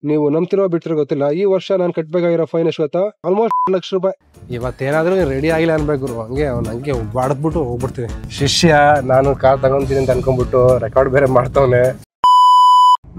ನೀವು ನಂಬ್ತಿರೋ ಬಿಟ್ಟಿರೋ ಗೊತ್ತಿಲ್ಲ. ಈ ವರ್ಷ ನಾನು ಕಟ್ಟಬೇಕಾಗಿರೋ ಫೈನ್ ಎಷ್ಟು ಗೊತ್ತಾ? ಆಲ್ಮೋಸ್ಟ್ 1 ಲಕ್ಷ ರೂಪಾಯಿ. ಇವತ್ತೇನಾದ್ರೂ ರೆಡಿ ಆಗಿಲ್ಲ ಅನ್ಬೇಕು. ಹಂಗೆ ಹಂಗೆ ಬಾಡ್ಬಿಟ್ಟು ಹೋಗ್ಬಿಡ್ತೀನಿ. ಶಿಷ್ಯ ನಾನು ಕಾರ್ ತಗೊಂತೀನಿ ಅಂತ ಅನ್ಕೊಂಡ್ಬಿಟ್ಟು ರೆಕಾರ್ಡ್ ಬೇರೆ ಮಾಡ್ತವನೆ.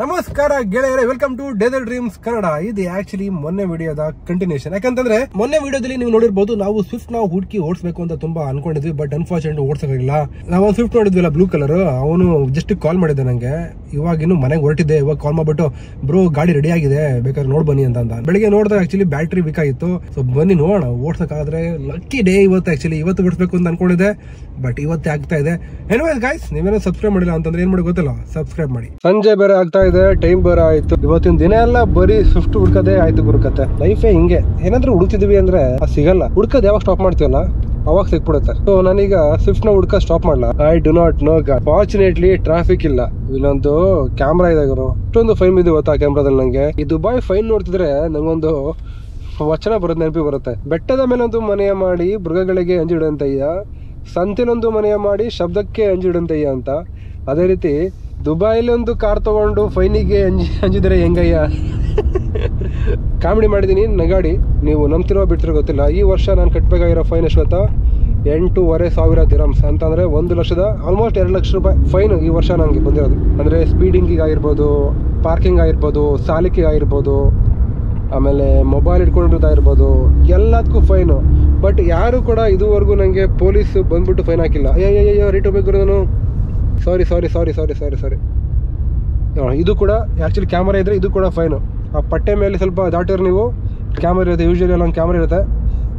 ನಮಸ್ಕಾರ ಗೆಳೆಯರೇ, ವೆಲ್ಕಮ್ ಟು ಡೇಸಲ್ ಡ್ರೀಮ್ಸ್ ಕನ್ನಡ. ಇದು ಆಕ್ಚುಲಿ ಮೊನ್ನೆ ವಿಡಿಯೋದ ಕಂಟಿನ್ಯೂಷನ್. ಯಾಕಂತಂದ್ರೆ ಮೊನ್ನೆ ವಿಡಿಯೋದಲ್ಲಿ ನೀವು ನೋಡಿರ್ಬೋದು, ನಾವು ಸ್ವಿಫ್ಟ್ ನಾವು ಹುಡುಕಿ ಓಡಿಸಬೇಕು ಅಂತ ತುಂಬಾ ಅನ್ಕೊಂಡಿದ್ವಿ. But unfortunate ಓಡಿಸೋಕ್ಕಾಗಿಲ್ಲ. ನಾವು ಒಂದು ಸ್ವಿಫ್ಟ್ ನೋಡಿದ್ವಿಲ್ಲ, ಬ್ಲೂ ಕಲರ್. ಅವನು ಜಸ್ಟ್ ಕಾಲ್ ಮಾಡಿದ್ದೆ ನಂಗೆ. ಇವಾಗ ಇನ್ನು ಮನೆಗೆ ಹೊರಟಿದ್ದೆ. ಇವಾಗ ಕಾಲ್ ಮಾಡ್ಬಿಟ್ಟು, ಬ್ರೋ ಗಾಡಿ ರೆಡಿ ಆಗಿದೆ, ಬೇಕಾದ್ರೆ ನೋಡ್ ಬನ್ನಿ ಅಂತ. ಬೆಳಿಗ್ಗೆ ನೋಡಿದಾಗ ಆಕ್ಚುಲಿ ಬ್ಯಾಟ್ರಿ ಬೇಕಾಗಿತ್ತು. ಸೊ ಬನ್ನಿ ನೋಡೋಣ, ಓಡ್ಸಕ್ಕಾದ್ರೆ. ಲಕ್ಕಿ ಡೇ ಇವತ್ತು. ಆಕ್ಚುಲಿ ಇವತ್ತು ಓಡಿಸ್ಬೇಕು ಅಂತ ಅನ್ಕೊಂಡಿದ್ದೆ, ಬಟ್ ಇವತ್ತೇ ಆಗ್ತಾ ಇದೆ. ಎನಿವೇಸ್ ಗೈಸ್, ನೀವೇನೋ ಸಬ್ಸ್ಕ್ರೈಬ್ ಮಾಡಿಲ್ಲ ಅಂತಂದ್ರೆ ಏನ್ ಮಾಡಿ ಗೊತ್ತಿಲ್ಲ, ಸಬ್ಸ್ಕ್ರೈಬ್ ಮಾಡಿ. ಸಂಜೆ ಬೇರೆ ಆಗ್ತಾ ಇದೆ, ಟೈಮ್ ಬೇರೆ ಆಯ್ತು. ಇವತ್ತಿನ ದಿನ ಎಲ್ಲ ಬರೀ ಸ್ವಿಫ್ಟ್ ಹುಡ್ಕದೆ ಆಯ್ತು. ಗುರುಕತ್ತೆ ಲೈಫೇ ಹಿಂಗೆ. ಏನಾದ್ರೂ ಹುಡುಕ್ತಿದ್ವಿ ಅಂದ್ರೆ ಅದು ಸಿಗಲ್ಲ. ಹುಡ್ಕದ್ ಯಾವಾಗ ಸ್ಟಾಪ್ ಮಾಡ್ತೀವಲ್ಲ ಅವಾಗ ಸಿಕ್ಬಿಡುತ್ತೆ. ಸೊ ನಾನೀಗ ಸ್ವಿಫ್ಟ್ ನ ಹುಡ್ಕ ಸ್ಟಾಪ್ ಮಾಡ್ಲಾ. I do not know. Fortunately traffic ಇಲ್ಲ. ಇಲ್ಲೊಂದು ಕ್ಯಾಮ್ರಾ ಇದೆ ಗುರು. ಇಷ್ಟೊಂದು ಫೈನ್ ಇದೆ ಗೊತ್ತಾ ಕ್ಯಾಮ್ರಾದಲ್ಲಿ. ನಂಗೆ ಈ ದುಬಾಯ್ ಫೈನ್ ನೋಡ್ತಿದ್ರೆ ನಂಗೊಂದು ವಚನ ಬರುತ್ತೆ, ನೆನಪಿ ಬರುತ್ತೆ. ಬೆಟ್ಟದ ಮೇಲೊಂದು ಮನೆಯ ಮಾಡಿ ಮೃಗಗಳಿಗೆ ಅಂಜಿಡಂತಯ್ಯ, ಸಂತೆಲೊಂದು ಮನೆಯ ಮಾಡಿ ಶಬ್ದಕ್ಕೆ ಅಂಜಿಡಂತಯ್ಯ ಅಂತ. ಅದೇ ರೀತಿ ದುಬೈಲಿ ಒಂದು ಕಾರ್ ತಗೊಂಡು ಫೈನಿಗೆ ಅಂಜಿದ್ರೆ ಹೆಂಗಯ್ಯ. ಕಾಮಿಡಿ ಮಾಡಿದೀನಿ, ನಗಾಡಿ. ನೀವು ನಂಬ್ತಿರೋ ಬಿಟ್ಟಿರೋ ಗೊತ್ತಿಲ್ಲ. ಈ ವರ್ಷ ನಾನು ಕಟ್ಟಬೇಕಾಗಿರೋ ಫೈನ್ ಎಷ್ಟು ಗೊತ್ತಾ? 8,500 ದಿರಮ್ಸ್ ಅಂತಂದ್ರೆ 1 ಲಕ್ಷದ ಆಲ್ಮೋಸ್ಟ್ 2 ಲಕ್ಷ ರೂಪಾಯಿ ಫೈನ್ ಈ ವರ್ಷ ನನಗೆ ಬಂದಿರೋದು. ಅಂದ್ರೆ ಸ್ಪೀಡಿಂಗಿಗೆ ಆಗಿರ್ಬೋದು, ಪಾರ್ಕಿಂಗ್ ಆಗಿರ್ಬೋದು, ಸಾಲಿಕೆ ಆಗಿರ್ಬೋದು, ಆಮೇಲೆ ಮೊಬೈಲ್ ಇಟ್ಕೊಂಡಿರೋದಾಗಿರ್ಬೋದು, ಎಲ್ಲದಕ್ಕೂ ಫೈನು. ಬಟ್ ಯಾರು ಕೂಡ ಇದುವರೆಗೂ ನನಗೆ ಪೊಲೀಸ್ ಬಂದ್ಬಿಟ್ಟು ಫೈನ್ ಹಾಕಿಲ್ಲ. ಅಯ್ಯಯ್ಯೋ ರೇಟ್ ಹೋಗ್ಬೇಕು ನಾನು. ಸಾರಿ. ಇದು ಕೂಡ ಆ್ಯಕ್ಚುಲಿ ಕ್ಯಾಮರಾ ಇದ್ರೆ ಇದು ಕೂಡ ಫೈನು. ಆ ಪಟ್ಟೆ ಮೇಲೆ ಸ್ವಲ್ಪ ದಾಟಿದ್ರೆ ನೀವು ಕ್ಯಾಮರಾ ಇರುತ್ತೆ. ಯೂಶಲಿ ಒಂದು ಕ್ಯಾಮ್ರಾ ಇರುತ್ತೆ,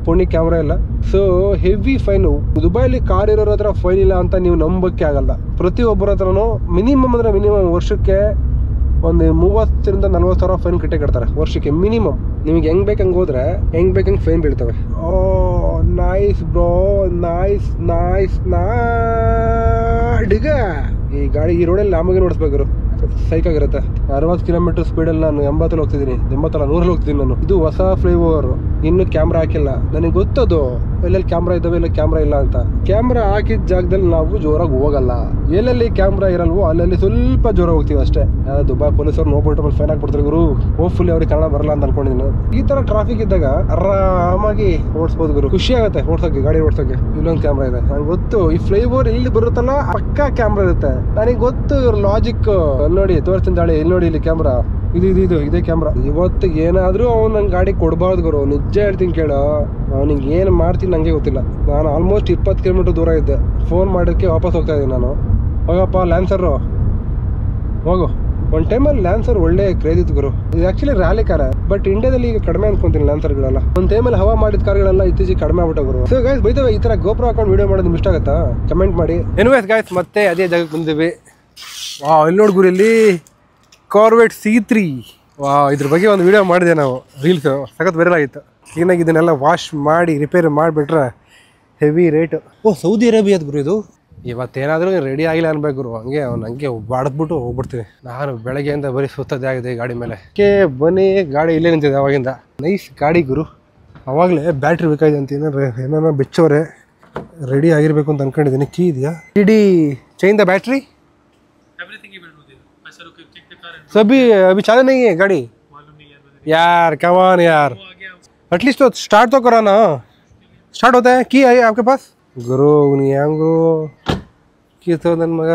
ಪುಣ್ಯ ಕ್ಯಾಮ್ರಾ ಇಲ್ಲ. So heavy fine. ದುಬೈಲಿ ಕಾರ್ ಇರೋರ ಹತ್ರ ಫೈನ್ ಇಲ್ಲ ಅಂತ ನೀವು ನಂಬಕ್ಕೆ ಆಗಲ್ಲ. ಪ್ರತಿಯೊಬ್ಬರ ಹತ್ರನೂ ಮಿನಿಮಮ್ ಅಂದರೆ ಮಿನಿಮಮ್ ವರ್ಷಕ್ಕೆ ಒಂದು 30,000 to 40,000 ಫೈನ್ ಕಟ್ತಾರೆ ವರ್ಷಕ್ಕೆ ಮಿನಿಮಮ್. ನಿಮಗೆ ಹೆಂಗ್ ಬೇಕಂಗೆ ಹೋದ್ರೆ ಹೆಂಗ್ ಬೇಕಂಗೆ ಫೈನ್ ಬೀಳ್ತವೆ. ಓ ನೈಸ್ ಬ್ರೋ, ನೈಸ್. ಈ ಗಾಡಿ ಈ ರೋಡಲ್ಲಿ ನಮಗೆ ನೋಡಿಸ್ಬೇಕು, ಸೈಕಾಗಿರುತ್ತೆ. 60 ಕಿಲೋಮೀಟರ್ ಸ್ಪೀಡಲ್ಲಿ ನಾನು 80 ಹೋಗ್ತಿದ್ದೀನಿ, 80 100 ಹೋಗ್ತಿದ್ದೀನಿ ನಾನು. ಇದು ಹೊಸ ಫ್ಲೈಓವರ್, ಇನ್ನು ಕ್ಯಾಮ್ರಾ ಹಾಕಿಲ್ಲ. ನನಗೆ ಗೊತ್ತದು ಎಲ್ಲೆಲ್ಲಿ ಕ್ಯಾಮ್ರಾ ಇದ್ದಾವೆ, ಎಲ್ಲ ಕ್ಯಾಮ್ರಾ ಇಲ್ಲ ಅಂತ. ಕ್ಯಾಮ್ರಾ ಹಾಕಿದ ಜಾಗದಲ್ಲಿ ನಾವು ಜೋರಾಗಿ ಹೋಗಲ್ಲ. ಎಲ್ಲೆಲ್ಲಿ ಕ್ಯಾಮ್ರಾ ಇರಲ್ವೋ ಅಲ್ಲಲ್ಲಿ ಸ್ವಲ್ಪ ಜೋರ ಹೋಗ್ತೀವಿ ಅಷ್ಟೇ. ದುಬೈ ಪೊಲೀಸರು ನೋಡ್ಬಿಟ್ಟು ಫೈನ್ ಹಾಕ್ಬಿಡ್ತಾರೆ ಗುರು. ಹೋಪ್ಫುಲಿ ಅವ್ರಿಗೆ ಕನ್ನಡ ಬರಲ್ಲ ಅಂತ ಅನ್ಕೊಂಡಿದ್ದೀನಿ. ಈ ತರ ಟ್ರಾಫಿಕ್ ಇದ್ದಾಗ ಆರಾಮಾಗಿ ಓಡಿಸ್ಬೋದು ಗುರು. ಖುಷಿ ಆಗುತ್ತೆ ಓಡ್ಸೋಕೆ, ಗಾಡಿ ಓಡ್ಸೋಕೆ. ಇಲ್ಲೊಂದು ಕ್ಯಾಮ್ರಾ ಇದೆ. ನಂಗೆ ಗೊತ್ತು ಈ ಫ್ಲೈಓವರ್ ಇಲ್ಲಿ ಬರುತ್ತಲ್ಲ ಪಕ್ಕಾ ಕ್ಯಾಮ್ರಾ ಇರುತ್ತೆ. ನನಗೆ ಗೊತ್ತು ಇವ್ರ ಲಾಜಿಕ್. ನೋಡಿ ತೋರಿಸ್ತೀನಿ ತಾಳಿ, ಇಲ್ಲಿ ನೋಡಿ, ಇಲ್ಲಿ ಕ್ಯಾಮ್ರಾ ಇದೇ ಕ್ಯಾಮ್ರಾ. ಇವತ್ತು ಏನಾದ್ರೂ ಅವ್ನು ನಂಗೆ ಗಾಡಿ ಕೊಡಬಾರ್ದು ಗುರು, ನಿಜ ಹೇಳ್ತೀನಿ ಕೇಳು. ಅವನಿಗೆ ಏನು ಮಾಡ್ತೀನಿ ನಂಗೆ ಗೊತ್ತಿಲ್ಲ. ನಾನು ಆಲ್ಮೋಸ್ಟ್ 20 ಕಿಲೋಮೀಟರ್ ದೂರ ಇದ್ದೆ. ಫೋನ್ ಮಾಡೋಕ್ಕೆ ವಾಪಸ್ ಹೋಗ್ತಾ ಇದ್ದೀನಿ ನಾನು. ಹೋಗಪ್ಪ ಲ್ಯಾನ್ಸರು ಹೋಗು. ಒಂದು ಟೈಮಲ್ಲಿ ಲ್ಯಾನ್ಸರ್ ಒಳ್ಳೆ ಕ್ರೇಜ್ ಇತ್ತು ಗುರು. ಇದು ಆಕ್ಚುಲಿ ರ್ಯಾಲಿ ಕಾರ್, ಬಟ್ ಇಂಡಿಯಾದಲ್ಲಿ ಈಗ ಕಡಿಮೆ ಅನ್ಕೊಂತೀನಿ ಲ್ಯಾನ್ಸರ್ಗಳೆಲ್ಲ. ಒಂದು ಟೈಮಲ್ಲಿ ಹವಾ ಮಾಡಿದ ಕಾರ್ಗಳೆಲ್ಲ ಇತ್ತೀಚೆಗೆ ಕಡಿಮೆ ಆಗ್ಬಿಟ್ಟ ಗುರು. ಸೊ ಗೈಸ್ ಬೈತವೆ, ಈ ತರ ಗೋಪ್ರೋ ಹಾಕೊಂಡು ವಿಡಿಯೋ ಮಾಡೋದು ಇಷ್ಟ ಆಗುತ್ತಾ? ಕಮೆಂಟ್ ಮಾಡಿ. ಎನಿವೇಸ್ ಗೈಸ್, ಮತ್ತೆ ಅದೇ ಜಾಗಕ್ಕೆ ಬಂದಿವಿ. ಇಲ್ಲಿ ನೋಡಿ ಗುರು, ಇಲ್ಲಿ ಕಾರ್ವೆಟ್ C3. ಇದ್ರ ಬಗ್ಗೆ ಒಂದು ವಿಡಿಯೋ ಮಾಡಿದೆ ನಾವು, ರೀಲ್ಸ್ ಸಖತ್ ವೈರಲ್ ಆಗಿತ್ತು. ಕ್ಲೀನಾಗಿ ಇದನ್ನೆಲ್ಲ ವಾಶ್ ಮಾಡಿ ರಿಪೇರಿ ಮಾಡಿಬಿಟ್ರೆ ಹೆವಿ ರೇಟು. ಸೌದಿ ಅರೇಬಿಯಾದ ಗುರು ಇದು. ಇವತ್ತೇನಾದರೂ ರೆಡಿ ಆಗಿಲ್ಲ ಅನ್ಬೇಕು ಗುರು. ಹಂಗೆ ಬಾಡ್ಬಿಟ್ಟು ಹೋಗ್ಬಿಡ್ತೀವಿ. ನಾನು ಬೆಳಗ್ಗೆಯಿಂದ ಬರೀ ಸುತ್ತದೇ ಆಗಿದೆ ಗಾಡಿ ಮೇಲೆ. ಬನ್ನಿ, ಗಾಡಿ ಇಲ್ಲೇ ನಿಂತಿದೆ ಅವಾಗಿಂದ. ನೈಸ್ ಗಾಡಿ ಗುರು. ಅವಾಗಲೇ ಬ್ಯಾಟ್ರಿ ಬೇಕಾಗಿದೆ ಅಂತ ಏನಾರ ಬೆಚ್ಚೋರೆ ರೆಡಿ ಆಗಿರ್ಬೇಕು ಅಂತ ಅನ್ಕೊಂಡಿದ್ದೀನಿ. ಕೀ ಇದೆಯಾ? ಇಡೀ ಚೇಂಜ್ ದ ಬ್ಯಾಟ್ರಿ सभी अभी चालू नहीं है गाड़ी यार. कमान यार, एटलीस्ट तो स्टार्ट तो करा ना. स्टार्ट होता है की है आपके पास गुरु? गुरु ಕಿತ್ತು ನನ್ನ ಮಗ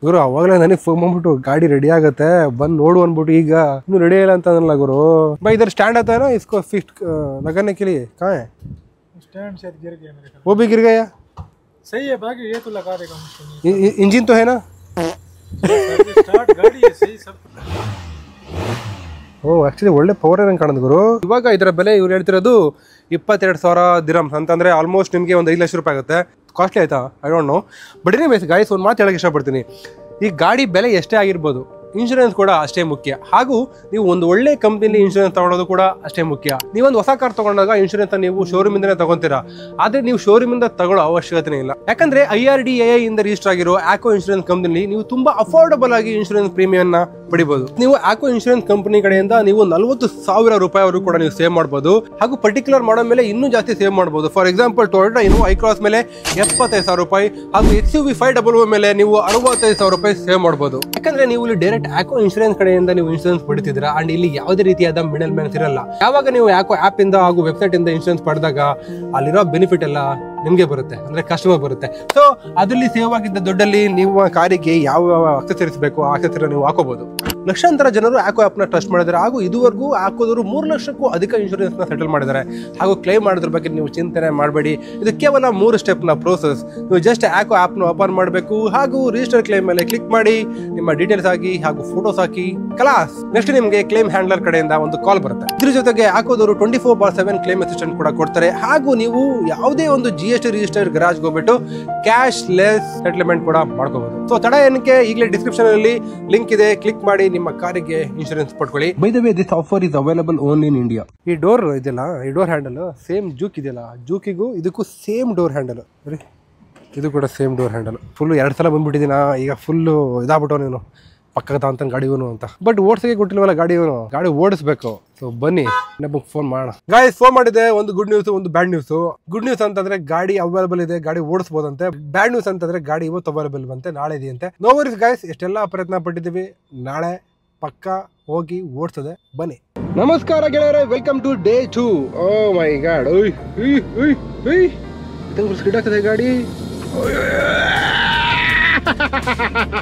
ಗುರು. ಅವಾಗಲೇ ನನಗೆ ಫೋನ್ ಮಾಡ್ಬಿಟ್ಟು ಗಾಡಿ ರೆಡಿ ಆಗುತ್ತೆ ಬಂದು ನೋಡು ಅಂದ್ಬಿಟ್ಟು. ಈಗ ಇನ್ನೂ ರೆಡಿ ಇಲ್ಲ ಅಂತ ಅನ್ನಲ್ಲ ಗುರು. भाई इधर स्टैंड आता है ना, इसको फिक्स लगाने के लिए. कहाँ है स्टैंड? शायद गिर गया मेरे ख्याल. वो भी गिर गया. सही है, बाकी ये तो लगा देगा. इंजन तो है ना? स्टार्ट गाड़ी है सही सब. ಆಕ್ಚುಲಿ ಒಳ್ಳೆ ಪವರ್ ಏನಂಗೆ ಕಾಣೋದು ಗುರು. ಇವಾಗ ಇದರ ಬೆಲೆ ಇವ್ರು ಹೇಳ್ತಿರೋದು 22,000 ದಿರಮ್ಸ್ ಅಂತಂದ್ರೆ ಆಲ್ಮೋಸ್ಟ್ ನಿಮಗೆ ಒಂದು 5 ಲಕ್ಷ ರೂಪಾಯಿ ಆಗುತ್ತೆ. ಕಾಸ್ಟ್ಲಿ ಆಯ್ತಾ? I don't no. But anyways guys, ಒಂದು ಮಾತು ಹೇಳಕ್ಕೆ ಇಷ್ಟಪಡ್ತೀನಿ. ಈ ಗಾಡಿ ಬೆಲೆ ಎಷ್ಟೇ ಆಗಿರ್ಬೋದು, ಇನ್ಶೂರೆನ್ಸ್ ಕೂಡ ಅಷ್ಟೇ ಮುಖ್ಯ. ಹಾಗೂ ನೀವು ಒಂದು ಒಳ್ಳೆ ಕಂಪ್ನಿಲಿ ಇನ್ಶೂರೆನ್ಸ್ ತಗೊಳ್ಳೋದು ಕೂಡ ಅಷ್ಟೇ ಮುಖ್ಯ. ನೀವೊಂದು ಹೊಸ ಕಾರ್ ತಗೊಂಡಾಗ ಇನ್ಶೂರೆನ್ಸ್ ನೀವು ಶೋರೂಮ್ ಇಂದನೇ ತಗೊಂತೀರಾ. ಆದ್ರೆ ನೀವು ಶೋರೂಮ್ ಇಂದ ತಗೊಳ್ಳೋ ಅವಶ್ಯಕತೆ ಇಲ್ಲ. ಯಾಕಂದ್ರೆ IRDAI ಇಂದ ರಿಜಿಸ್ಟರ್ ಆಗಿರೋ ಆಕೋ ಇನ್ಶೂರೆನ್ಸ್ ಕಂಪನಿಲಿ ನೀವು ತುಂಬಾ ಅಫೋರ್ಡಬಲ್ ಆಗಿ ಇನ್ಶೂರೆನ್ಸ್ ಪ್ರೀಮಿಯಂ ನ ಪಡಿಬಹುದು. ನೀವು ಆಕೋ ಇನ್ಶೂರೆನ್ಸ್ ಕಂಪನಿ ಕಡೆಯಿಂದ ನೀವು 40,000 ರೂಪಾಯಿವರೆಗೂ ಕೂಡ ನೀವು ಸೇವ್ ಮಾಡಬಹುದು. ಹಾಗೂ ಪರ್ಟಿಕ್ಯುಲರ್ ಮಾಡೋ ಮೇಲೆ ಇನ್ನೂ ಜಾಸ್ತಿ ಸೇವ್ ಮಾಡಬಹುದು. For example Toyota I cross ಮೇಲೆ 75,000 ರೂಪಾಯಿ ಹಾಗೂ XUV 500 ಮೇಲೆ ನೀವು 65,000 ರೂಪಾಯಿ ಸೇವ್ ಮಾಡಬಹುದು. ಯಾಕಂದ್ರೆ ನೀವು ಇಲ್ಲಿ ಡೈರೆಕ್ಟ್ ಡೈರೆಕ್ಟ್ ಆಕೋ ಇನ್ಶೂರೆನ್ಸ್ ಕಡೆಯಿಂದ ನೀವು ಇನ್ಶೂರೆನ್ಸ್ ಪಡಿತಿದ್ದೀರಾ ಅಂಡ್ ಇಲ್ಲಿ ಯಾವುದೇ ರೀತಿಯಾದ ಮಿಡಲ್ ಮ್ಯಾನ್ಸ್ ಇರಲ್ಲ. ಯಾವಾಗ ನೀವು ಆಕೋ ಆಪ್ ಇಂದ ಹಾಗೂ ವೆಬ್ಸೈಟ್ ಇಂದ ಇನ್ಶೂರೆನ್ಸ್ ಪಡೆದಾಗ ಅಲ್ಲಿರೋ ಬೆನಿಫಿಟ್ ಎಲ್ಲ ನಿಮ್ಗೆ ಬರುತ್ತೆ, ಅಂದ್ರೆ ಕಸ್ಟಮರ್ ಬರುತ್ತೆ. ಸೊ ಅದರಲ್ಲಿ ಸೇವ್ ಆಗಿದ್ದ ದುಡ್ಡಲ್ಲಿ ನೀವು ಕಾರಿಗೆ ಯಾವ ಅಕ್ಸೆಸರೀಸ್ ಬೇಕು ಆ ಅಕ್ಸೆಸರಿ ನೀವು ಹಾಕೋಬಹುದು. ಲಕ್ಷಾಂತರ ಜನರು ಆಕೋ ಆಪ್ ನ ಟ್ರಸ್ಟ್ ಮಾಡಿದ್ದಾರೆ ಹಾಗೂ ಇದುವರೆಗೂ ಆಕೋದವರು 3 ಲಕ್ಷಕ್ಕೂ ಅಧಿಕ ಇನ್ಶೂರೆನ್ಸ್ ನ ಸೆಟಲ್ ಮಾಡಿದ್ದಾರೆ. ಹಾಗೂ ಕ್ಲೈಮ್ ಮಾಡೋದ್ರ ಬಗ್ಗೆ ನೀವು ಚಿಂತನೆ ಮಾಡಬೇಡಿ. ಇದು ಕೇವಲ 3 ಸ್ಟೆಪ್ ನ ಪ್ರೋಸೆಸ್. ನೀವು ಜಸ್ಟ್ ಆಕೋ ಆಪ್ ನ ಓಪನ್ ಮಾಡಬೇಕು ಹಾಗೂ ರಿಜಿಸ್ಟರ್ ಕ್ಲೈಮ್ ಮೇಲೆ ಕ್ಲಿಕ್ ಮಾಡಿ ನಿಮ್ಮ ಡೀಟೇಲ್ಸ್ ಆಗಿ ಹಾಗೂ ಫೋಟೋಸ್ ಹಾಕಿ ಕಲಾಸ್. ನೆಕ್ಸ್ಟ್ ನಿಮಗೆ ಕ್ಲೈಮ್ ಹ್ಯಾಂಡ್ಲರ್ ಕಡೆಯಿಂದ ಒಂದು ಕಾಲ್ ಬರುತ್ತೆ. ಇದ್ರ ಜೊತೆಗೆ ಆಕೋದವರು 24/7 ಕ್ಲೈಮ್ ಅಸಿಸ್ಟೆಂಟ್ ಕೂಡ ಕೊಡ್ತಾರೆ. ಹಾಗೂ ನೀವು ಯಾವುದೇ ಒಂದು GST ರಿಜಿಸ್ಟರ್ಡ್ ಗರಾಜ್ ಹೋಗ್ಬಿಟ್ಟು ಕ್ಯಾಶ್ ಲೆಸ್ ಸೆಟಲ್ಮೆಂಟ್ ಕೂಡ ಮಾಡ್ಕೋಬಹುದು. ಸೊ ತಡ ಏನಕ್ಕೆ, ಈಗಲೇ ಡಿಸ್ಕ್ರಿಪ್ಷನ್ ಅಲ್ಲಿ ಲಿಂಕ್ ಇದೆ, ಕ್ಲಿಕ್ ಮಾಡಿ ನಿಮ್ಮ ಕಾರಿಗೆ ಇನ್ಶೂರೆನ್ಸ್ ಪಡ್ಕೊಳ್ಳಿ. By the way this offer is available only in India. ಈ ಡೋರ್ ಇದೆಯಲ್ಲ, ಈ ಡೋರ್ ಹ್ಯಾಂಡಲ್ ಸೇಮ್ ಜೂಕ್ ಇದೆಯಲ್ಲ, ಜೂಕಿಗೂ ಇದಕ್ಕೂ ಸೇಮ್ ಡೋರ್ ಹ್ಯಾಂಡಲ್. ಇದು ಕೂಡ ಸೇಮ್ ಡೋರ್ ಹ್ಯಾಂಡಲ್. ಫುಲ್ 2 ಸಲ ಬಂದ್ಬಿಟ್ಟಿದ್ದೀನ, ಈಗ ಫುಲ್ಲು ಇದಾಗ್ಬಿಟ್ಟು ನೀನು ಪಕ್ಕದ ಅಂತ ಗಾಡಿ ಇವನು ಅಂತ. ಬಟ್ ಓಡಿಸಕ್ಕೆ ಕೊಟ್ಟಿಲ್ವಲ್ಲ ಗಾಡಿ, ಇವನು ಗಾಡಿ ಓಡಿಸ್ಬೇಕು. ಸೊ ಬನ್ನಿ ನಮಗೆ ಫೋನ್ ಮಾಡೋಣ. ಗಾಯ್ಸ್ ಫೋನ್ ಮಾಡಿದೆ, ಒಂದು ಗುಡ್ ನ್ಯೂಸ್ ಒಂದು ಬ್ಯಾಡ್ ನ್ಯೂಸ್. ಗುಡ್ ನ್ಯೂಸ್ ಅಂತಂದ್ರೆ ಗಾಡಿ ಅವೈಲೇಬಲ್ ಇದೆ, ಗಾಡಿ ಓಡಿಸಬಹುದಂತೆ. ಬ್ಯಾಡ್ ನ್ಯೂಸ್ ಅಂತಂದ್ರೆ ಗಾಡಿ ಇವತ್ತು ಅವೈಲೇಬಲ್ ಬಂತೆ, ನಾಳೆ ಇದೆಯಂತೆ. ನೋ ವರೀಸ್ ಗಾಯ್ಸ್, ಎಷ್ಟೆಲ್ಲ ಪ್ರಯತ್ನ ಪಟ್ಟಿದ್ದೀವಿ, ನಾಳೆ ಪಕ್ಕ ಹೋಗಿ ಓಡಿಸದೆ. ಬನ್ನಿ. ನಮಸ್ಕಾರ ಗೆಳೆಯರೆ, welcome to day 2. Oh my god, skid ಆಗ್ತದೆ ಗಾಡಿ.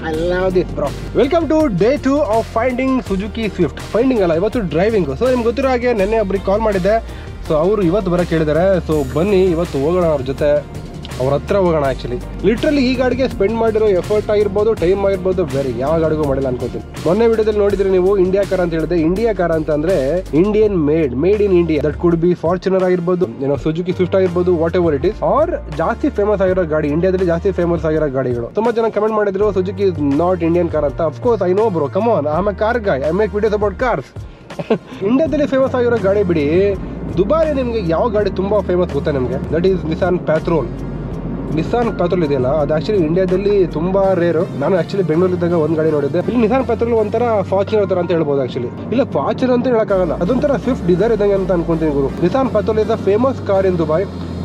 I love this bro. Welcome to day 2 of finding Suzuki Swift. Finding ಅಲ್ಲ, ಇವತ್ತು ಡ್ರೈವಿಂಗ್. ಸೊ ನಿಮ್ಗೆ ಗೊತ್ತಿರೋ ಹಾಗೆ ನೆನ್ನೆ ಒಬ್ರಿಗೆ ಕಾಲ್ ಮಾಡಿದ್ದೆ. ಸೊ ಅವರು ಇವತ್ತು ಬರೋಕೆ ಹೇಳಿದ್ದಾರೆ. ಸೊ ಬನ್ನಿ ಇವತ್ತು ಹೋಗೋಣ ಅವ್ರ ಜೊತೆ, ಅವ್ರ ಹತ್ರ ಹೋಗೋಣ. ಆಕ್ಚುಲಿ ಲಿಟ್ರಲಿ ಈ ಗಾಡಿಗೆ ಸ್ಪೆಂಡ್ ಮಾಡಿರೋ ಎಫರ್ಟ್ ಆಗಿರ್ಬೋದು, ಟೈಮ್ ಆಗಿರ್ಬೋದು, ಬೇರೆ ಯಾವ ಗಾಡಿಗೂ ಮಾಡಿಲ್ಲ ಅನ್ಕೋತೀನಿ. ಮೊನ್ನೆ ವಿಡಿಯೋದಲ್ಲಿ ನೋಡಿದ್ರೆ ನೀವು ಇಂಡಿಯಾ ಕಾರ್ ಅಂತ ಹೇಳಿದೆ. ಇಂಡಿಯಾ ಕಾರ್ ಅಂತ ಅಂದ್ರೆ Indian made in India. That could be Fortuner ಆಗಿರ್ಬೋದು, ಏನೋ ಸುಜುಕಿ ಸ್ವಿಫ್ಟ್ ಆಗಿರ್ಬೋದು, whatever it is. Or ಜಾಸ್ತಿ ಫೇಮಸ್ ಆಗಿರೋ ಗಾಡಿ, ಇಂಡಿಯಾದಲ್ಲಿ ಜಾಸ್ತಿ ಫೇಮಸ್ ಆಗಿರೋ ಗಾಡಿಗಳು. ತುಂಬಾ ಜನ ಕಮೆಂಟ್ ಮಾಡಿದ್ರು Suzuki is not Indian car ಅಂತ. Of course I know bro, come on, I am a car guy, I make videos about cars. ಇಂಡಿಯಾದಲ್ಲಿ ಫೇಮಸ್ ಆಗಿರೋ ಗಾಡಿ ಬಿಡಿ, ದುಬಾರಿ ನಿಮ್ಗೆ ಯಾವ ಗಾಡಿ ತುಂಬಾ ಫೇಮಸ್ ಗೊತ್ತಾ ನಿಮ್ಗೆ? ದಟ್ ಈಸ್ ನಿಸಾನ್ ಪ್ಯಾಟ್ರೋಲ್ ಇದೆಯಲ್ಲ, ಅದು ಆಕ್ಚುಲಿ ಇಂಡಿಯಾದಲ್ಲಿ ತುಂಬಾ ರೇರು. ನಾನು ಆಕ್ಚುಲಿ ಬೆಂಗಳೂರಿದ್ದಾಗ ಒಂದು ಗಾಡಿ ನೋಡಿದ್ದೆ. ಇಲ್ಲಿ ನಿಸಾನ್ ಪ್ಯಾಟ್ರೋಲ್ ಒಂಥರ ಫಾರ್ಚುನರ್ ತರ ಅಂತ ಹೇಳ್ಬೋದು. ಆಕ್ಚುಲಿ ಇಲ್ಲ, ಫಾರ್ಚುನರ್ ಅಂತ ಹೇಳಕ್ಕಾಗಲ್ಲ, ಅದೊಂಥರ ಸ್ವಿಫ್ಟ್ ಡಿಸೈರ್ ಇದ್ದಂಗೆ ಅಂತ ಅನ್ಕೊಂತೀನಿ ಗುರು. Nissan Patrol is a famous car in Dubai.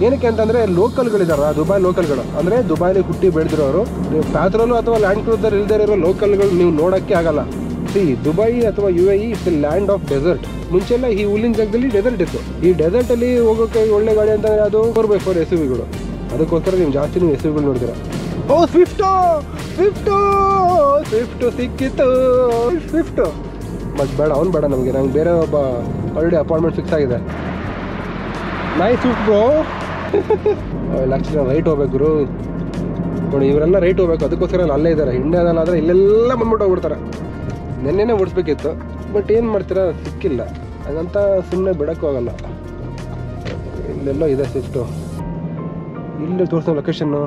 ಏನಕ್ಕೆ ಅಂತಂದ್ರೆ ಲೋಕಲ್ಗಳಿದಾರ, ದುಬೈ ಲೋಕಲ್ಗಳು ಅಂದ್ರೆ ದುಬೈಲಿ ಹುಟ್ಟಿ ಬೆಳೆದಿರೋರು. ನೀವು ಪ್ಯಾಟ್ರೋಲ್ ಅಥವಾ ಲ್ಯಾಂಡ್ ಕ್ರೂಸರ್ ಇಲ್ದೇ ಇರೋ ಲೋಕಲ್ಗಳು ನೀವು ನೋಡಕ್ಕೆ ಆಗಲ್ಲ. ದುಬೈ ಅಥವಾ UAE it's the land of desert. ಮುಂಚೆಲ್ಲ ಈ ಹುಲ್ಲಿನ ಜಾಗದಲ್ಲಿ ಡೆಸರ್ಟ್ ಇತ್ತು. ಈ ಡೆಸರ್ಟ್ ಅಲ್ಲಿ ಹೋಗೋಕೆ ಒಳ್ಳೆ ಗಾಡಿ ಅಂತಂದ್ರೆ ಅದು 4x4 SUVಗಳು. ಅದಕ್ಕೋಸ್ಕರ ನೀವು ಜಾಸ್ತಿ ನೀವು SUVಗಳು ನೋಡಿದಿರ. ಓ ಸ್ವಿಫ್ಟ್ ಸಿಕ್ಕಿತ್ತು, ಸ್ವಿಫ್ಟ್. ಬಟ್ ಬೇಡ, ಅವ್ನು ಬೇಡ ನಮಗೆ. ನಂಗೆ ಬೇರೆ ಒಬ್ಬ ಆಲ್ರೆಡಿ ಅಪಾಯಿಂಟ್ಮೆಂಟ್ ಫಿಕ್ಸ್ ಆಗಿದೆ. Nice Swift bro. ಆ್ಯಕ್ಚುಲಿ ನಾವು ರೈಟ್ ಹೋಗ್ಬೇಕು ಗುರು. ನೋಡಿ ಇವರೆಲ್ಲ ರೈಟ್ ಹೋಗ್ಬೇಕು, ಅದಕ್ಕೋಸ್ಕರ ಅಲ್ಲೇ ಇದ್ದಾರೆ. ಇಂಡಿಯಾದಲ್ಲಾದರೆ ಇಲ್ಲೆಲ್ಲ ಬಂದ್ಬಿಟ್ಟು ಹೋಗ್ಬಿಡ್ತಾರೆ. ನೆನ್ನೆನೇ ಓಡಿಸ್ಬೇಕಿತ್ತು, ಬಟ್ ಏನು ಮಾಡ್ತೀರಾ, ಸಿಕ್ಕಿಲ್ಲ. ಹಾಗಂತ ಸುಮ್ಮನೆ ಬಿಡೋಕ್ಕೂ ಹೋಗಲ್ಲ. ಇಲ್ಲೆಲ್ಲೋ ಇದೆ ಸ್ವಿಫ್ಟು, ಇಲ್ಲೇ ತೋರಿಸೋ ಲೊಕೇಶನ್ನು.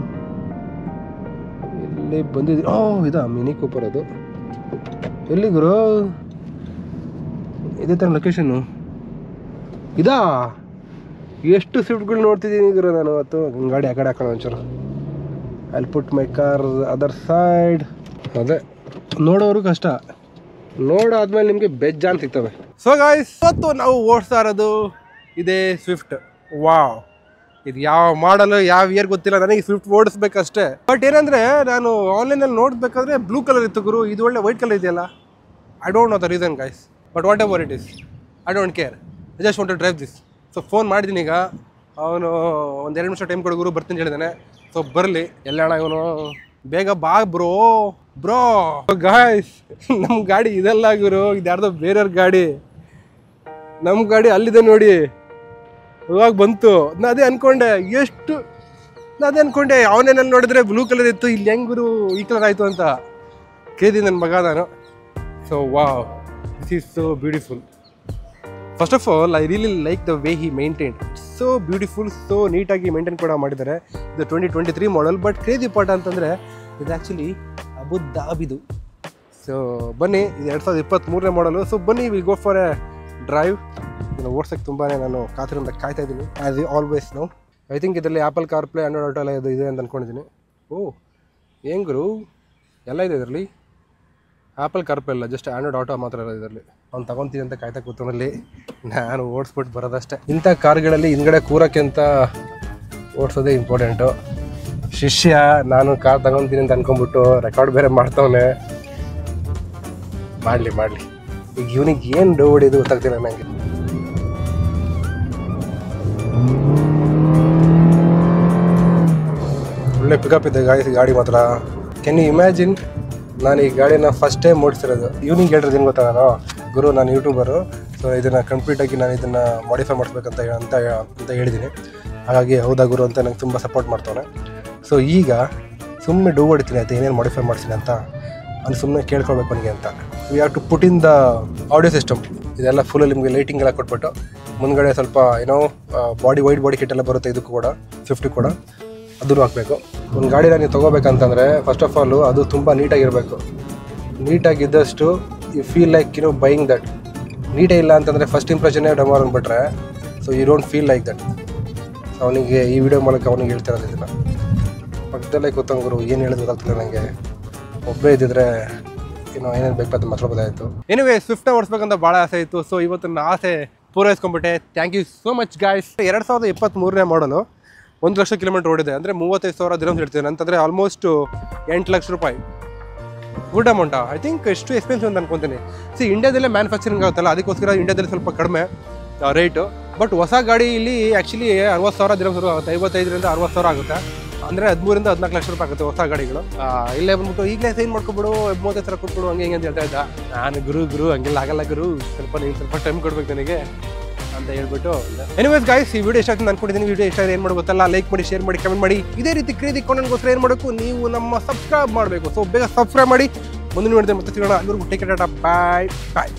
ಇಲ್ಲಿ ಬಂದಿದ್ದೀವಿ. ಇದಾ ಮಿನಿ ಕೂಪರ್, ಅದು ಎಲ್ಲಿ ಗುರು? ಇದೇ ಥರ ಲೊಕೇಶನ್ನು ಇದಾ? ಎಷ್ಟು ಸ್ವಿಫ್ಟ್ಗಳು ನೋಡ್ತಿದ್ದೀನಿ ಗುರು ನಾನು ಇವತ್ತು. ಗಾಡಿ ಆ ಕಡೆ ಹಾಕೋಣ ಒಂಚೂರು. I put my car other side. ಅದೇ ನೋಡೋರು ಕಷ್ಟ, ನೋಡಾದ್ಮೇಲೆ ನಿಮಗೆ ಬೆಜ್ಜಾನ್ ಸಿಗ್ತವೆ. ಸೊ ಗಾಯ್ಸ್, ಇವತ್ತು ನಾವು ಓಡಿಸ್ತಾ ಇರೋದು ಇದೇ ಸ್ವಿಫ್ಟ್. ವಾವ್, ಇದು ಯಾವ ಮಾಡಲು ಯಾವ ಇಯರ್ ಗೊತ್ತಿಲ್ಲ ನನಗೆ, ಸ್ವಿಫ್ಟ್ ಓಡಿಸ್ಬೇಕಷ್ಟೇ. ಬಟ್ ಏನಂದರೆ ನಾನು ಆನ್ಲೈನಲ್ಲಿ ನೋಡ್ಬೇಕಾದ್ರೆ ಬ್ಲೂ ಕಲರ್ ಇತ್ತು ಗುರು, ಇದು ಒಳ್ಳೆ ವೈಟ್ ಕಲರ್ ಇದೆಯಲ್ಲ. I don't know the reason guys, but whatever it is, I don't care. I just want to drive this. So phone ಮಾಡಿದ್ದೀನಿ ಈಗ. ಅವನು ಒಂದು 2 ನಿಮಿಷ ಟೈಮ್ ಕೊಡು ಗುರು, ಬರ್ತೀನಿ ಹೇಳಿದ್ದಾನೆ. ಸೊ ಬರಲಿ. ಎಲ್ಲಣ್ಣ ಇವನು, ಬೇಗ ಬಾ ಬ್ರೋ. ಗಾಯ್ಸ್, ನಮ್ಮ ಗಾಡಿ ಇದೆಲ್ಲ ಗುರು, ಇದು ಯಾರ್ದೋ ಬೇರೆಯವ್ರ ಗಾಡಿ. ನಮ್ಮ ಗಾಡಿ ಅಲ್ಲಿದೆ ನೋಡಿ, ಇವಾಗ ಬಂತು. ನಾ ಅದೇ ಅನ್ಕೊಂಡೆ, ಅವನೇನಲ್ಲಿ ನೋಡಿದ್ರೆ ಬ್ಲೂ ಕಲರ್ ಇತ್ತು, ಇಲ್ಲಿ ಹೆಂಗ್ ಗುರು ಈ ಕಲರ್ ಆಯಿತು ಅಂತ ಕೇಳಿದೆ ನನ್ನ ಮಗ ನಾನು. So wow, this is so beautiful. First of all I really like the way he maintain. So beautiful, so ನೀಟಾಗಿ ಮೇಂಟೈನ್ ಕೂಡ ಮಾಡಿದ್ದಾರೆ. ಇದು 2023 ಮಾಡಲ್. ಬಟ್ ಕ್ರೇಜಿ ಪಾರ್ಟ್ ಅಂತಂದರೆ ಇದು ಆ್ಯಕ್ಚುಲಿ ಅಬುದಾಬಿದು. ಸೊ ಬನ್ನಿ, ಇದು 2023 ಮಾಡಲು. ಸೊ ಬನ್ನಿ, will go for a drive. ಇದನ್ನು ಓಡ್ಸೋಕ್ಕೆ ತುಂಬಾ ನಾನು ಕಾಯ್ತಾ ಇದ್ದೀನಿ, as you always know. I think ಇದರಲ್ಲಿ Apple CarPlay, Android Auto ಎಲ್ಲ ಇದೆ ಅಂತ ಅಂದ್ಕೊಂಡಿದ್ದೀನಿ. ಏನು ಗುರು, ಎಲ್ಲ ಇದೆ ಇದರಲ್ಲಿ. ಆ್ಯಪಲ್ ಕಾರ್ ಪ್ಲೇ ಇಲ್ಲ, ಜಸ್ಟ್ ಆಂಡ್ರಾಯ್ಡ್ ಆಟೋ ಮಾತ್ರ ಇರೋದು ಇದರಲ್ಲಿ. ಅವ್ನು ತಗೊತೀನಿ ಅಂತ ಕಾಯ್ತಾ ಕೂತ್ಕೊಂಡಲ್ಲಿ ನಾನು ಓಡಿಸ್ಬಿಟ್ಟು ಬರೋದಷ್ಟೇ. ಇಂಥ ಕಾರ್ಗಳಲ್ಲಿ ಹಿಂದ್ಗಡೆ ಕೂರೋಕ್ಕೆ ಅಂತ ಓಡಿಸೋದೇ ಇಂಪಾರ್ಟೆಂಟು. ಶಿಷ್ಯ ನಾನು ಕಾರ್ ತಗೊತೀನಿ ಅಂತ ಅನ್ಕೊಂಡ್ಬಿಟ್ಟು ರೆಕಾರ್ಡ್ ಬೇರೆ ಮಾಡ್ತವನೆ. ಮಾಡಲಿ ಈಗ ಇವನಿಗೆ ಏನು ಡೋ ಹೊಡಿಯೋದು ಗೊತ್ತಾಗ್ತಿಲ್ಲ ನನಗೆ. ಒಳ್ಳೆ ಪಿಕಪ್ ಇದೆ ಗಾಡಿ ಮಾತ್ರ. ಕ್ಯಾನ್ ಯು ಇಮ್ಯಾಜಿನ್, ನಾನು ಈ ಗಾಡಿನ ಫಸ್ಟ್ ಟೈಮ್ ಓಡಿಸಿರೋದು. ಇವನಿಗೆ ಹೇಳಿರೋದು ಏನು ಗೊತ್ತಾ, ನಾನು ಗುರು ನಾನು ಯೂಟ್ಯೂಬರು, ಸೊ ಇದನ್ನು ಕಂಪ್ಲೀಟಾಗಿ ನಾನು ಇದನ್ನು ಮಾಡಿಫೈ ಮಾಡಿಸ್ಬೇಕಂತ ಅಂತ ಹೇಳಿದ್ದೀನಿ. ಹಾಗಾಗಿ ಹೌದಾ ಗುರು ಅಂತ ನಂಗೆ ತುಂಬ ಸಪೋರ್ಟ್ ಮಾಡ್ತಾನೆ. ಸೊ ಈಗ ಸುಮ್ಮನೆ ಡೂ ಹೊಡಿತೀನಿ ಆಯ್ತು, ಏನೇನು ಮಾಡಿಫೈ ಮಾಡ್ತೀನಿ ಅಂತ ಅವ್ನು ಸುಮ್ಮನೆ ಕೇಳ್ಕೊಳ್ಬೇಕು ನನಗೆ ಅಂತ. We have to put in the audio system. ಇದೆಲ್ಲ ಫುಲ್ ನಿಮಗೆ ಲೈಟಿಂಗ್ ಎಲ್ಲ ಕೊಟ್ಬಿಟ್ಟು ಮುಂದ್ಗಡೆ ಸ್ವಲ್ಪ ಏನೋ ವೈಟ್ ಬಾಡಿ ಕಿಟ್ ಎಲ್ಲ ಬರುತ್ತೆ ಇದಕ್ಕೂ ಕೂಡ 50 ಕೂಡ ಅದನ್ನು ಹಾಕಬೇಕು. ಒಂದು ಗಾಡಿನ ನೀವು ತೊಗೋಬೇಕಂತಂದರೆ ಫಸ್ಟ್ ಆಫ್ ಆಲು ಅದು ತುಂಬ ನೀಟಾಗಿರಬೇಕು. ನೀಟಾಗಿದ್ದಷ್ಟು you feel like buying that. ನೀಟೇ ಇಲ್ಲ ಅಂತಂದರೆ ಫಸ್ಟ್ ಇಂಪ್ರೆಷನ್ನೇ ಡಮಾರ್ ಅಂದ್ಬಿಟ್ರೆ so you don't feel like that. ಅವನಿಗೆ ಈ ವಿಡಿಯೋ ಮೂಲಕ ಅವನಿಗೆ ಹೇಳ್ತಿರೋದು ಇದನ್ನು. ಪಕ್ಕದಲ್ಲೇ ಕೂತಂಗರು ಏನು ಹೇಳೋದು ಗೊತ್ತಾಗ್ತಿಲ್ಲ ನನಗೆ. ಒಬ್ಬರೇ ಇದ್ದಿದ್ರೆ ಏನೇನು ಬೇಕು ಅದು ಮಾತಾಡ್ಬೋದಾಯಿತು. ಏನಿವೆ ಸ್ವಿಫ್ಟ್ನ ಓಡಿಸ್ಬೇಕಂತ ಭಾಳ ಆಸೆ ಇತ್ತು. ಸೊ ಇವತ್ತು ನನ್ನ ಆಸೆ ಪೂರೈಸ್ಕೊಂಡ್ಬಿಟ್ಟೆ. Thank you so much guys. 2023 ಮಾಡಲು 1 ಲಕ್ಷ ಕಿಲೋಮೀಟರ್ ಓಡಿದೆ. ಅಂದರೆ 35,000 ದಿನ ಹೇಳ್ತಿದ್ದೇನೆ ಅಂತಂದರೆ ಆಲ್ಮೋಸ್ಟ್ 8 ಲಕ್ಷ ರೂಪಾಯಿ. ಗುಡ್ ಅಮೌಂಟಾ? ಐ ಥಿಂಕ್ ಎಷ್ಟು ಎಕ್ಸ್ಪೆನ್ಸಿವ್ ಅಂತ ಅನ್ಕೊತೀನಿ. ಇಂಡಿಯಾದಲ್ಲೇ ಮ್ಯಾನುಫ್ಯಾಕ್ಚರಿಂಗ್ ಆಗುತ್ತಲ್ಲ, ಅದಕ್ಕೋಸ್ಕರ ಇಂಡಿಯಾದಲ್ಲಿ ಸ್ವಲ್ಪ ಕಡಿಮೆ ರೇಟು. ಬಟ್ ಹೊಸ ಗಾಡಿ ಇಲ್ಲಿ ಆ್ಯಕ್ಚುಲಿ 60,000 ದಿನ ಶುರು ಆಗುತ್ತೆ. 55,000 60,000 ಆಗುತ್ತೆ. ಅಂದರೆ 13,000 14 ಲಕ್ಷ ರೂಪಾಯಿ ಆಗುತ್ತೆ ಹೊಸ ಗಾಡಿಗಳು. ಇಲ್ಲೇ ಬಂದ್ಬಿಟ್ಟು ಈಗಲೇ ಸೈನ್ ಮಾಡ್ಕೊಬಿಡು 35,000 ಕೊಟ್ಬಿಡು ಹಂಗೆ ಹಿಂಗೆ ಅಂತ ಹೇಳ್ತಾ ಇದ್ದ. ನಾನು ಗುರು ಹಂಗೆಲ್ಲ ಆಗಲ್ಲ ಗುರು, ಸ್ವಲ್ಪ ಟೈಮ್ ಕೊಡ್ಬೇಕು ನನಗೆ ಅಂತ ಹೇಳ್ಬಿಟ್ಟು. ಎನಿವೇಸ್ ಗಾಯ್ಸ್, ಈ ವಿಡಿಯೋ ಇಷ್ಟ ಆಗ್ತದೆ ಅನ್ಕೊಂಡಿದ್ದೀನಿ. ವಿಡಿಯೋ ಇಷ್ಟ ಏನು ಮಾಡೋ ಗೊತ್ತಲ್ಲ, ಲೈಕ್ ಮಾಡಿ, ಶೇರ್ ಮಾಡಿ, ಕಮೆಂಟ್ ಮಾಡಿ. ಇದೇ ರೀತಿ ಕ್ರೇಜಿ ಕಾಂಟೆಂಟ್ಗೋಸ್ಕರ ಏನು ಮಾಡಬೇಕು, ನೀವು ನಮ್ಮ ಸಬ್ಸ್ಕ್ರೈಬ್ ಮಾಡಬೇಕು. ಸೊ ಬೇಗ ಸಬ್ಸ್ಕ್ರೈಬ್ ಮಾಡಿ. ಮುಂದಿನ ವಿಡಿಯೋದಲ್ಲಿ ಮತ್ತೆ ಸಿಗೋಣ. ಅಲ್ಲಿವರೆಗೂ ಟೇಕ್ ಕೇರ್, ಟಾಟಾ, ಬಾಯ್ ಬಾಯ್.